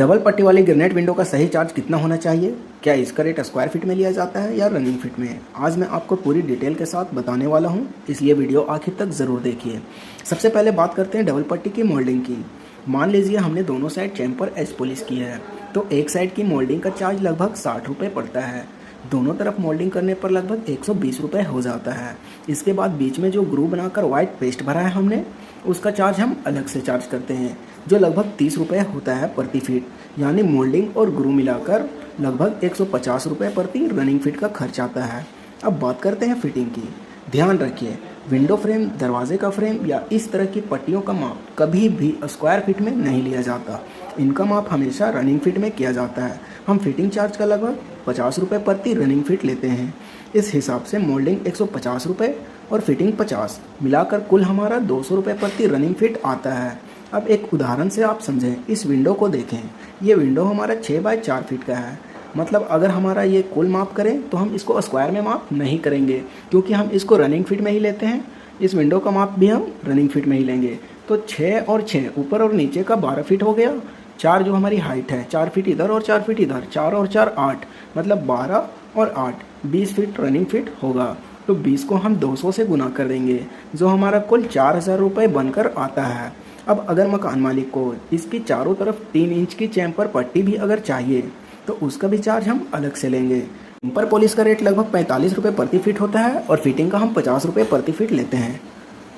Double पट्टी वाली granite window का सही चार्ज कितना होना चाहिए? क्या इसका रेट स्क्वायर फीट में लिया जाता है या रनिंग फीट में? आज मैं आपको पूरी डिटेल के साथ बताने वाला हूं, इसलिए वीडियो आखिर तक ज़रूर देखिए। सबसे पहले बात करते हैं डबल पट्टी की मोल्डिंग की। मान लीजिए हमने दोनों साइड चैम्पर एज पॉलिश की है, तो एक साइड की मोल्डिंग का चार्ज लगभग 60 रुपये पड़ता है। दोनों तरफ मोल्डिंग करने पर लगभग 120 रुपये हो जाता है। इसके बाद बीच में जो ग्रू बनाकर वाइट पेस्ट भरा है हमने, उसका चार्ज हम अलग से चार्ज करते हैं, जो लगभग 30 रुपये होता है प्रति फीट। यानी मोल्डिंग और ग्रू मिलाकर लगभग 150 रुपये प्रति रनिंग फीट का खर्च आता है। अब बात करते हैं फिटिंग की। ध्यान रखिए, विंडो फ्रेम, दरवाजे का फ्रेम या इस तरह की पट्टियों का माप कभी भी स्क्वायर फीट में नहीं लिया जाता। इनका माप हमेशा रनिंग फीट में किया जाता है। हम फिटिंग चार्ज का लगभग 50 रुपये प्रति रनिंग फीट लेते हैं। इस हिसाब से मोल्डिंग 150 रुपये और फिटिंग 50, मिलाकर कुल हमारा 200 रुपये प्रति रनिंग फीट आता है। अब एक उदाहरण से आप समझें, इस विंडो को देखें। ये विंडो हमारा 6 बाय 4 फीट का है। मतलब अगर हमारा ये कुल माप करें तो हम इसको स्क्वायर में माप नहीं करेंगे, क्योंकि हम इसको रनिंग फीट में ही लेते हैं। इस विंडो का माप भी हम रनिंग फीट में ही लेंगे। तो 6 और 6 ऊपर और नीचे का 12 फीट हो गया। 4 जो हमारी हाइट है, 4 फीट इधर और 4 फीट इधर, 4 और 4 8, मतलब 12 और 8 20 फीट रनिंग फीट होगा। तो 20 को हम 200 से गुना कर देंगे, जो हमारा कुल 4000 रुपये बनकर आता है। अब अगर मकान मालिक को इसकी चारों तरफ 3 इंच की चैम्पर पट्टी भी अगर चाहिए, तो उसका भी चार्ज हम अलग से लेंगे। चैम्पर पॉलिश का रेट लगभग 45 रुपये प्रति फीट होता है और फिटिंग का हम 50 रुपये प्रति फीट लेते हैं।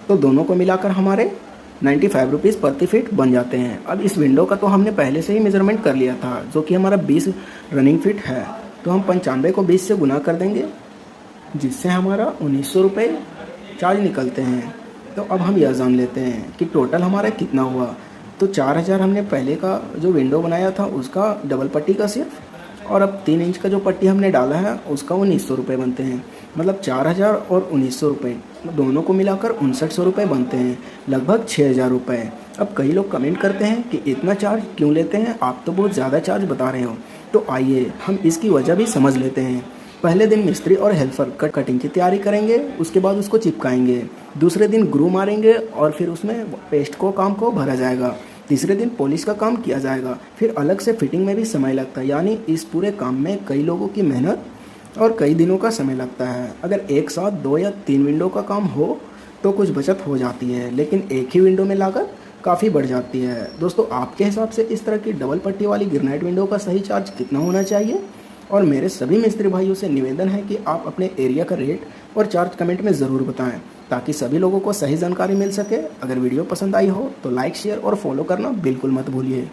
तो दोनों को मिलाकर हमारे 95 रुपीज़ प्रति फीट बन जाते हैं। अब इस विंडो का तो हमने पहले से ही मेजरमेंट कर लिया था, जो कि हमारा 20 रनिंग फीट है। तो हम 95 को 20 से गुना कर देंगे, जिससे हमारा 1900 रुपये चार्ज निकलते हैं। तो अब हम यह जान लेते हैं कि टोटल हमारा कितना हुआ। तो 4000 हमने पहले का जो विंडो बनाया था उसका डबल पट्टी का सिर्फ, और अब 3 इंच का जो पट्टी हमने डाला है उसका 1900 रुपये बनते हैं। मतलब 4000 और 1900 रुपये दोनों को मिलाकर 5900 रुपये बनते हैं, लगभग 6000 रुपये। अब कई लोग कमेंट करते हैं कि इतना चार्ज क्यों लेते हैं, आप तो बहुत ज़्यादा चार्ज बता रहे हो। तो आइए हम इसकी वजह भी समझ लेते हैं। पहले दिन मिस्त्री और हेल्पर कटिंग की तैयारी करेंगे, उसके बाद उसको चिपकाएंगे। दूसरे दिन ग्रू मारेंगे और फिर उसमें पेस्ट को काम को भरा जाएगा। तीसरे दिन पॉलिश का काम किया जाएगा। फिर अलग से फिटिंग में भी समय लगता है। यानी इस पूरे काम में कई लोगों की मेहनत और कई दिनों का समय लगता है। अगर एक साथ 2 या 3 विंडो का काम हो तो कुछ बचत हो जाती है, लेकिन एक ही विंडो में लागत काफ़ी बढ़ जाती है। दोस्तों, आपके हिसाब से इस तरह की डबल पट्टी वाली ग्रेनाइट विंडो का सही चार्ज कितना होना चाहिए? और मेरे सभी मिस्त्री भाइयों से निवेदन है कि आप अपने एरिया का रेट और चार्ज कमेंट में ज़रूर बताएं, ताकि सभी लोगों को सही जानकारी मिल सके। अगर वीडियो पसंद आई हो तो लाइक, शेयर और फॉलो करना बिल्कुल मत भूलिए।